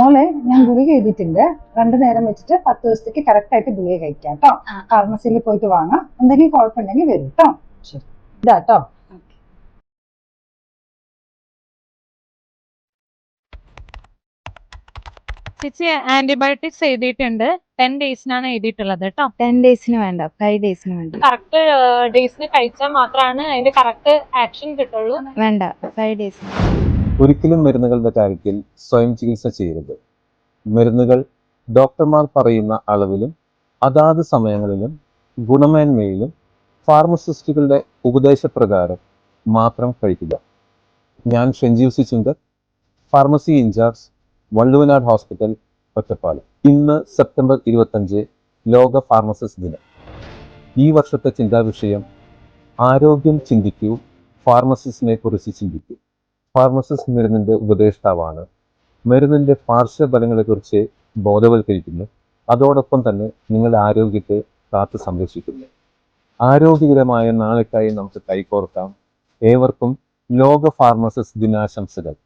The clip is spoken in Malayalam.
മോളെ ഞാൻ ഗുളിക എഴുതിയിട്ടുണ്ട്. 2 നേരം വെച്ചിട്ട് 10 ദിവസത്തേക്ക് കറക്റ്റ് ആയിട്ട് ഗുളിക കഴിക്കാം കേട്ടോ. ഫാർമസിയിൽ പോയിട്ട് വാങ്ങാം. എന്തെങ്കിലും കുഴപ്പമുണ്ടെങ്കിൽ വരും കേട്ടോ. ശരി, ഇതാട്ടോ. ചേച്ചി ആന്റിബയോട്ടിക്സ് എഴുതിയിട്ടുണ്ട്. 10 ഡേയ്സിനാണ് എഴുതിയിട്ടുള്ളത് കേട്ടോ. 10 ഡേയ്സിന് വേണ്ട, 5 ഡേയ്സിന് വേണ്ട. കറക്റ്റ് ഡേയ്സിന് കഴിച്ചാൽ മാത്രമാണ് അതിന്റെ കറക്റ്റ് ആക്ഷൻ കിട്ടുള്ളൂ. വേണ്ട, 5 ഡേയ്സ്. ഒരിക്കലും മരുന്നുകളുടെ കാര്യത്തിൽ സ്വയം ചികിത്സ ചെയ്യരുത്. മരുന്നുകൾ ഡോക്ടർമാർ പറയുന്ന അളവിലും അതാത് സമയങ്ങളിലും ഗുണമേന്മയിലും ഫാർമസിസ്റ്റുകളുടെ ഉപദേശപ്രകാരം മാത്രം കഴിക്കുക. ഞാൻ Sanjeev C Chunkar, pharmacy incharge, Valluvanad hospital, Ottapalam. ഇന്ന് സെപ്റ്റംബർ 25 ലോക ഫാർമസിസ്റ്റ് ദിനം. ഈ വർഷത്തെ ചിന്താവിഷയം ആരോഗ്യം ചിന്തിക്കൂ, ഫാർമസിസ്റ്റിനെ കുറിച്ച് ചിന്തിക്കൂ. ഫാർമസിസ്റ്റ് മരുന്നിൻ്റെ ഉപദേഷ്ടാവാണ്. മരുന്നിൻ്റെ പാർശ്വഫലങ്ങളെക്കുറിച്ച് ബോധവൽക്കരിക്കുന്നു. അതോടൊപ്പം തന്നെ നിങ്ങളുടെ ആരോഗ്യത്തെ കാത്തു സംരക്ഷിക്കുന്നു. ആരോഗ്യകരമായ നാളേക്കായി നമുക്ക് കൈകോർക്കാം. ഏവർക്കും ലോക ഫാർമസിസ്റ്റ് ദിനാശംസകൾ.